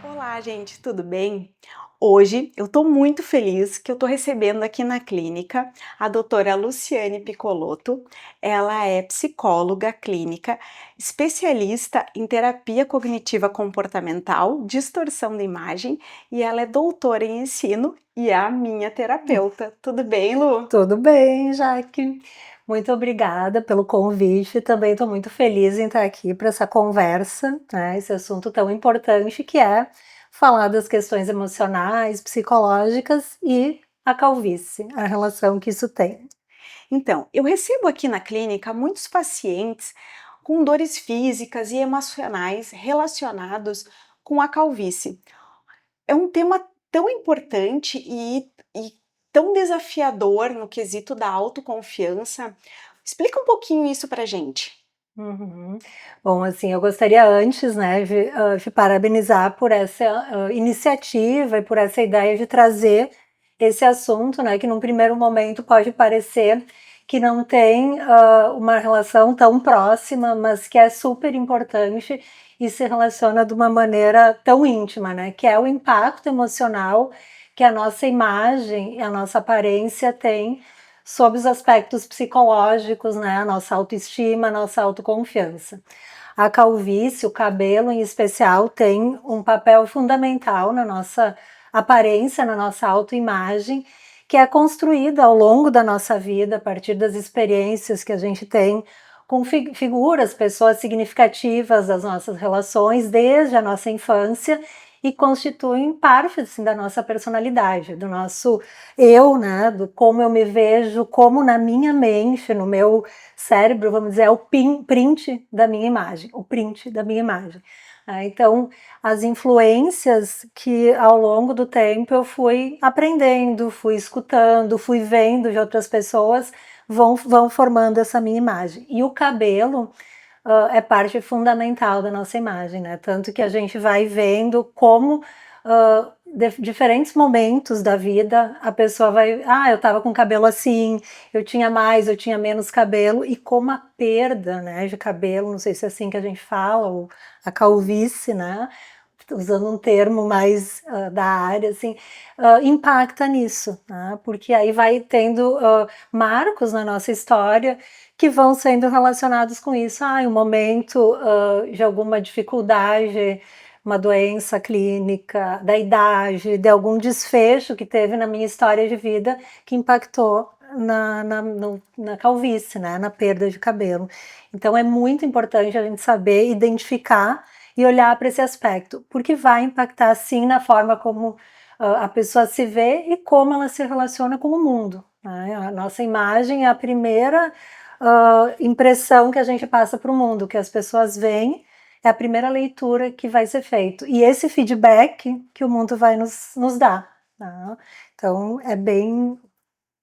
Olá, gente, tudo bem? Hoje eu estou muito feliz que eu estou recebendo aqui na clínica a doutora Luciane Piccolotto. Ela é psicóloga clínica, especialista em terapia cognitiva comportamental, distorção da imagem, e ela é doutora em ensino e é a minha terapeuta. Tudo bem, Lu? Tudo bem, Jaque. Muito obrigada pelo convite. Também estou muito feliz em estar aqui para essa conversa, né? Esse assunto tão importante que é falar das questões emocionais, psicológicas e a calvície, a relação que isso tem. Então, eu recebo aqui na clínica muitos pacientes com dores físicas e emocionais relacionados com a calvície. É um tema tão importante e tão desafiador no quesito da autoconfiança. Explica um pouquinho isso pra gente. Uhum. Bom, assim, eu gostaria antes, né, de parabenizar por essa iniciativa e por essa ideia de trazer esse assunto, né, que num primeiro momento pode parecer que não tem uma relação tão próxima, mas que é super importante e se relaciona de uma maneira tão íntima, né, que é o impacto emocional que a nossa imagem e a nossa aparência tem sobre os aspectos psicológicos, né, a nossa autoestima, a nossa autoconfiança. A calvície, o cabelo em especial, tem um papel fundamental na nossa aparência, na nossa autoimagem, que é construída ao longo da nossa vida, a partir das experiências que a gente tem com figuras, pessoas significativas das nossas relações, desde a nossa infância, e constituem parte assim, da nossa personalidade, do nosso eu, né, do como eu me vejo, como na minha mente, no meu cérebro, vamos dizer, é o print da minha imagem, o print da minha imagem. Então, as influências que ao longo do tempo eu fui aprendendo, fui escutando, fui vendo de outras pessoas, vão formando essa minha imagem. E o cabelo é parte fundamental da nossa imagem, né? Tanto que a gente vai vendo como diferentes momentos da vida a pessoa vai, eu tava com cabelo assim, eu tinha mais, eu tinha menos cabelo, e como a perda, né, de cabelo, não sei se é assim que a gente fala, ou a calvície, né, usando um termo mais da área, assim, impacta nisso, né, porque aí vai tendo marcos na nossa história que vão sendo relacionados com isso. Um momento de alguma dificuldade, uma doença clínica, da idade, de algum desfecho que teve na minha história de vida que impactou na calvície, né, na perda de cabelo. Então é muito importante a gente saber identificar e olhar para esse aspecto, porque vai impactar sim na forma como a pessoa se vê e como ela se relaciona com o mundo, né? A nossa imagem é a primeira impressão que a gente passa para o mundo, que as pessoas veem, é a primeira leitura que vai ser feito. E esse feedback que o mundo vai nos dar. Tá? Então, é bem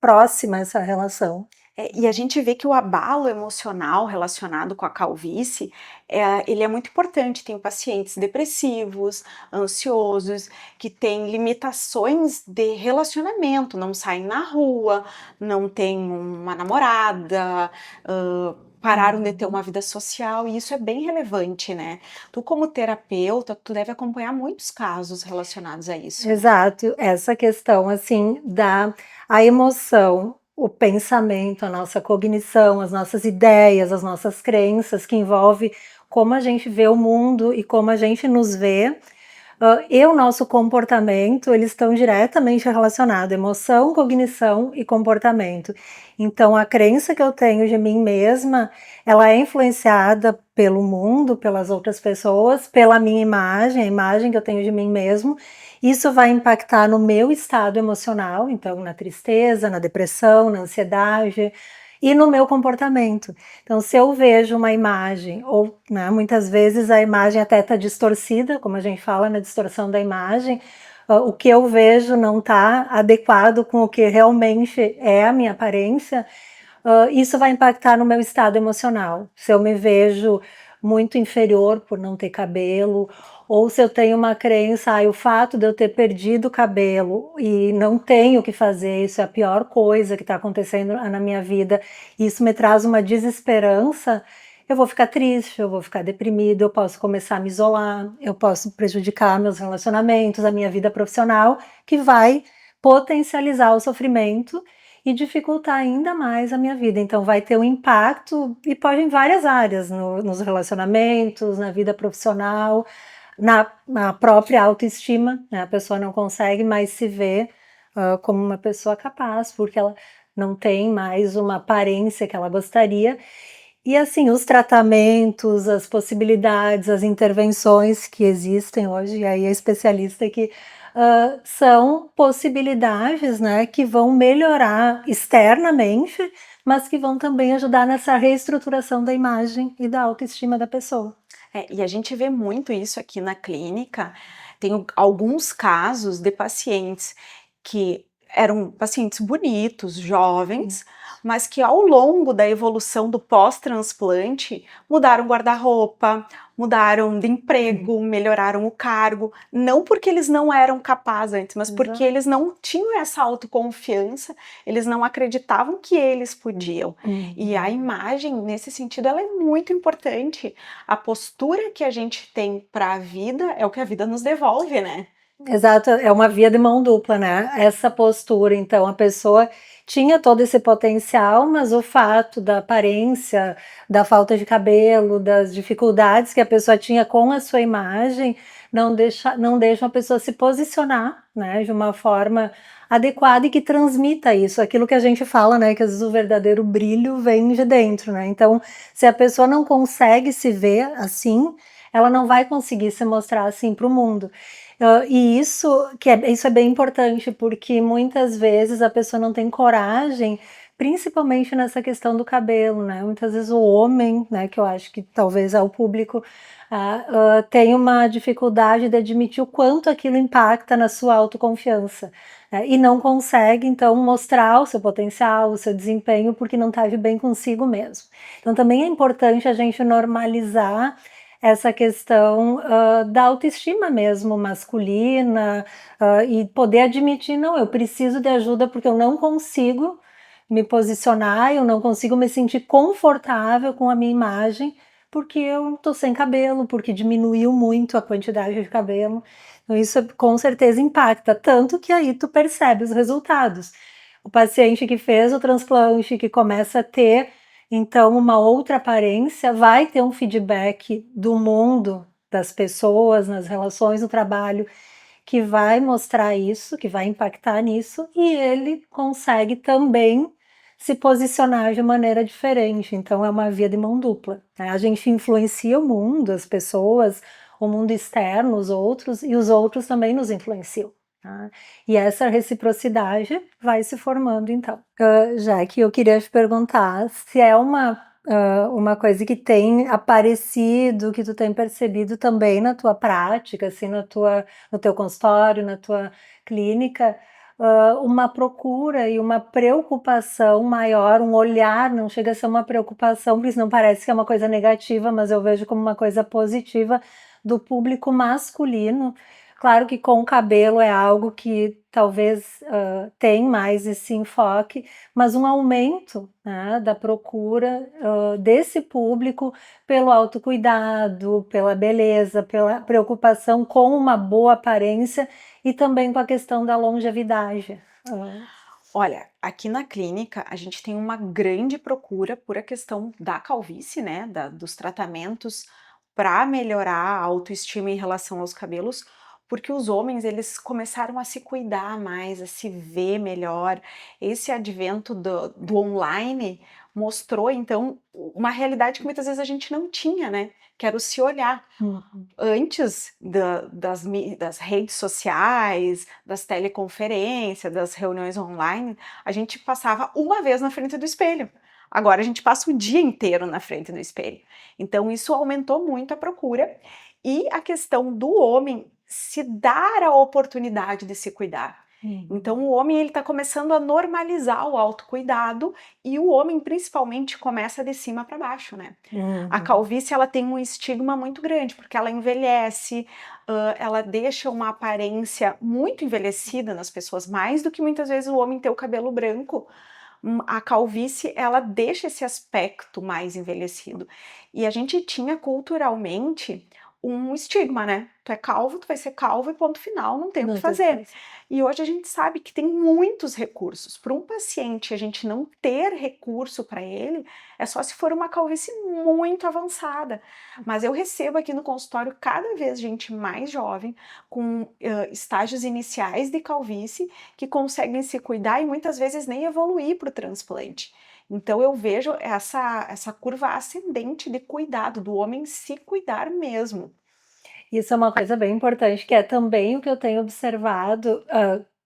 próxima essa relação. E a gente vê que o abalo emocional relacionado com a calvície, ele é muito importante. Tem pacientes depressivos, ansiosos, que têm limitações de relacionamento, não saem na rua, não têm uma namorada, pararam de ter uma vida social, e isso é bem relevante, né? Tu, como terapeuta, tu deve acompanhar muitos casos relacionados a isso, né? Exato, essa questão assim da a emoção, o pensamento, a nossa cognição, as nossas ideias, as nossas crenças, que envolve como a gente vê o mundo e como a gente nos vê, e o nosso comportamento, eles estão diretamente relacionados, emoção, cognição e comportamento. Então, a crença que eu tenho de mim mesma, ela é influenciada pelo mundo, pelas outras pessoas, pela minha imagem, a imagem que eu tenho de mim mesmo. Isso vai impactar no meu estado emocional, então na tristeza, na depressão, na ansiedade e no meu comportamento. Então, se eu vejo uma imagem, ou né, muitas vezes a imagem até está distorcida, como a gente fala na distorção da imagem, o que eu vejo não está adequado com o que realmente é a minha aparência, isso vai impactar no meu estado emocional. Se eu me vejo muito inferior por não ter cabelo, ou se eu tenho uma crença, o fato de eu ter perdido o cabelo e não tenho o que fazer, isso é a pior coisa que está acontecendo na minha vida, e isso me traz uma desesperança, eu vou ficar triste, eu vou ficar deprimida, eu posso começar a me isolar, eu posso prejudicar meus relacionamentos, a minha vida profissional, que vai potencializar o sofrimento e dificultar ainda mais a minha vida. Então vai ter um impacto e pode em várias áreas, nos relacionamentos, na vida profissional, na própria autoestima, né? A pessoa não consegue mais se ver como uma pessoa capaz, porque ela não tem mais uma aparência que ela gostaria. E assim, os tratamentos, as possibilidades, as intervenções que existem hoje, e aí é especialista que são possibilidades, né, que vão melhorar externamente, mas que vão também ajudar nessa reestruturação da imagem e da autoestima da pessoa. E a gente vê muito isso aqui na clínica. Tenho alguns casos de pacientes que eram pacientes bonitos, jovens, mas que ao longo da evolução do pós-transplante mudaram guarda-roupa, mudaram de emprego, melhoraram o cargo, não porque eles não eram capazes antes, mas porque eles não tinham essa autoconfiança, eles não acreditavam que eles podiam. E a imagem, nesse sentido, ela é muito importante. A postura que a gente tem para a vida é o que a vida nos devolve, né? Exato, é uma via de mão dupla, né? Essa postura, então, a pessoa tinha todo esse potencial, mas o fato da aparência, da falta de cabelo, das dificuldades que a pessoa tinha com a sua imagem, não deixa a pessoa se posicionar, né, de uma forma adequada e que transmita isso, aquilo que a gente fala, né, que às vezes o verdadeiro brilho vem de dentro, né? Então, se a pessoa não consegue se ver assim, ela não vai conseguir se mostrar assim para o mundo. E isso é bem importante, porque muitas vezes a pessoa não tem coragem, principalmente nessa questão do cabelo, né? Muitas vezes o homem, né, que eu acho que talvez é o público, tem uma dificuldade de admitir o quanto aquilo impacta na sua autoconfiança, né? E não consegue, então, mostrar o seu potencial, o seu desempenho, porque não está de bem consigo mesmo. Então, também é importante a gente normalizar essa questão da autoestima mesmo masculina, e poder admitir, não, eu preciso de ajuda porque eu não consigo me posicionar, eu não consigo me sentir confortável com a minha imagem, porque eu tô sem cabelo, porque diminuiu muito a quantidade de cabelo. Então isso com certeza impacta, tanto que aí tu percebe os resultados. O paciente que fez o transplante, que começa a ter então uma outra aparência, vai ter um feedback do mundo, das pessoas, nas relações no trabalho, que vai mostrar isso, que vai impactar nisso, e ele consegue também se posicionar de maneira diferente. Então é uma via de mão dupla, né? A gente influencia o mundo, as pessoas, o mundo externo, os outros, e os outros também nos influenciam. Tá? E essa reciprocidade vai se formando então. Já que eu queria te perguntar se é uma coisa que tem aparecido, que tu tem percebido também na tua prática, assim, no teu consultório, na tua clínica, uma procura e uma preocupação maior, um olhar, não chega a ser uma preocupação, porque isso não parece que é uma coisa negativa, mas eu vejo como uma coisa positiva do público masculino. Claro que com o cabelo é algo que talvez tem mais esse enfoque, mas um aumento, né, da procura desse público pelo autocuidado, pela beleza, pela preocupação com uma boa aparência e também com a questão da longevidade. Olha, aqui na clínica a gente tem uma grande procura por a questão da calvície, né, dos tratamentos para melhorar a autoestima em relação aos cabelos, porque os homens eles começaram a se cuidar mais, a se ver melhor. Esse advento do online mostrou então uma realidade que muitas vezes a gente não tinha, né? Que era o se olhar. Antes das redes sociais, das teleconferências, das reuniões online, a gente passava uma vez na frente do espelho. Agora a gente passa o dia inteiro na frente do espelho. Então isso aumentou muito a procura e a questão do homem se dar a oportunidade de se cuidar. Então o homem ele está começando a normalizar o autocuidado e o homem principalmente começa de cima para baixo, né? A Uhum. calvície ela tem um estigma muito grande porque ela envelhece, ela deixa uma aparência muito envelhecida nas pessoas, mais do que muitas vezes o homem ter o cabelo branco. A calvície ela deixa esse aspecto mais envelhecido. E a gente tinha culturalmente um estigma, né? Tu é calvo, tu vai ser calvo e ponto final, não tem o que Não tem o que fazer. fazer. E hoje a gente sabe que tem muitos recursos. Para um paciente a gente não ter recurso para ele, é só se for uma calvície muito avançada. Mas eu recebo aqui no consultório cada vez gente mais jovem, com estágios iniciais de calvície, que conseguem se cuidar e muitas vezes nem evoluir para o transplante. Então eu vejo essa curva ascendente de cuidado, do homem se cuidar mesmo. Isso é uma coisa bem importante, que é também o que eu tenho observado,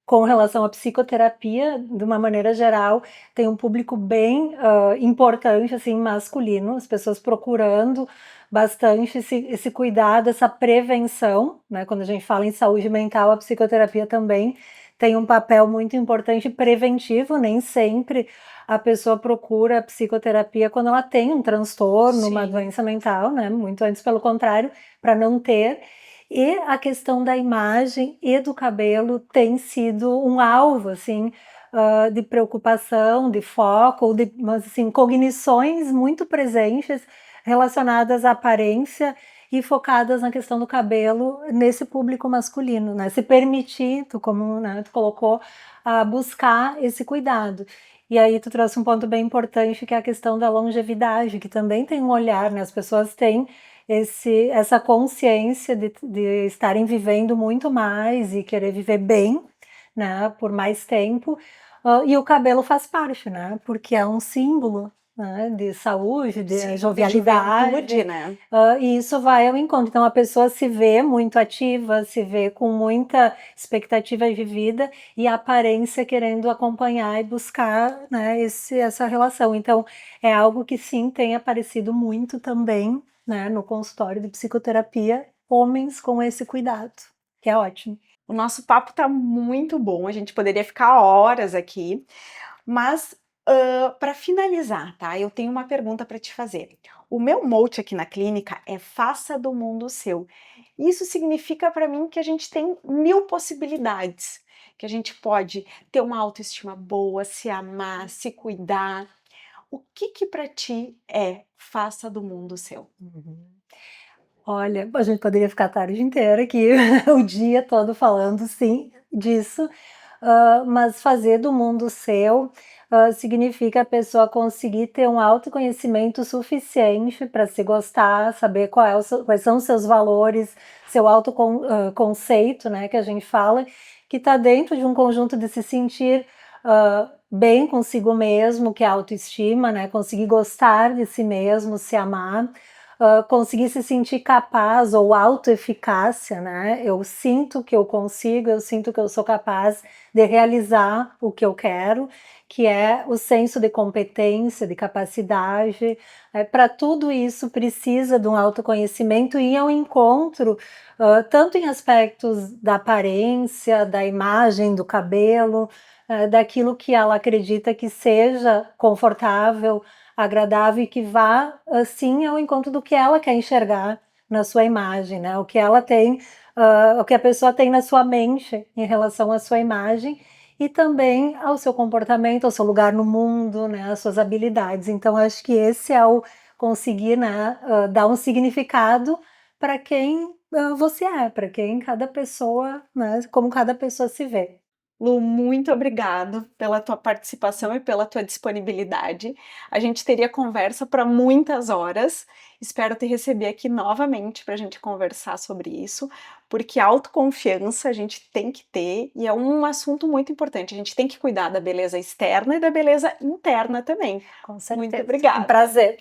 com relação à psicoterapia, de uma maneira geral, tem um público bem, importante, assim, masculino, as pessoas procurando bastante esse cuidado, essa prevenção, né, quando a gente fala em saúde mental, a psicoterapia também tem um papel muito importante preventivo, nem sempre a pessoa procura a psicoterapia quando ela tem um transtorno, uma Sim. doença mental, né, muito antes pelo contrário, para não ter. E a questão da imagem e do cabelo tem sido um alvo, assim, de preocupação, de foco, mas, assim, cognições muito presentes relacionadas à aparência e focadas na questão do cabelo nesse público masculino, né? Se permitir, tu como, né, tu colocou, a buscar esse cuidado. E aí tu trouxe um ponto bem importante que é a questão da longevidade, que também tem um olhar, né? As pessoas têm essa consciência de estarem vivendo muito mais e querer viver bem, né, por mais tempo, e o cabelo faz parte, né, porque é um símbolo, né, de saúde, de Sim, de juventude, jovialidade, né? e isso vai ao encontro. Então a pessoa se vê muito ativa, se vê com muita expectativa de vida e a aparência querendo acompanhar e buscar, né, essa relação. Então é algo que sim tem aparecido muito também, né, no consultório de psicoterapia, homens com esse cuidado, que é ótimo. O nosso papo tá muito bom, a gente poderia ficar horas aqui, mas para finalizar, tá? Eu tenho uma pergunta para te fazer. O meu mote aqui na clínica é faça do mundo o seu. Isso significa para mim que a gente tem mil possibilidades, que a gente pode ter uma autoestima boa, se amar, se cuidar. O que que para ti é faça do mundo o seu? Uhum. Olha, a gente poderia ficar a tarde inteira aqui, o dia todo falando, sim, disso, mas fazer do mundo seu, significa a pessoa conseguir ter um autoconhecimento suficiente para se gostar, saber quais são os seus valores, seu conceito, né, que a gente fala, que está dentro de um conjunto de se sentir, bem consigo mesmo, que é a autoestima, né, conseguir gostar de si mesmo, se amar, conseguir se sentir capaz ou autoeficácia, né? Eu sinto que eu consigo, eu sinto que eu sou capaz de realizar o que eu quero, que é o senso de competência, de capacidade. Para tudo isso precisa de um autoconhecimento e ao encontro, tanto em aspectos da aparência, da imagem, do cabelo, daquilo que ela acredita que seja confortável, agradável e que vá, assim, ao encontro do que ela quer enxergar na sua imagem, né, o que ela tem, o que a pessoa tem na sua mente em relação à sua imagem e também ao seu comportamento, ao seu lugar no mundo, né, às suas habilidades. Então acho que esse é o conseguir, né, dar um significado para quem, você é, para quem cada pessoa, né, como cada pessoa se vê. Lu, muito obrigado pela tua participação e pela tua disponibilidade. A gente teria conversa para muitas horas. Espero te receber aqui novamente para a gente conversar sobre isso, porque autoconfiança a gente tem que ter e é um assunto muito importante. A gente tem que cuidar da beleza externa e da beleza interna também. Com Muito certeza. Um obrigada. prazer.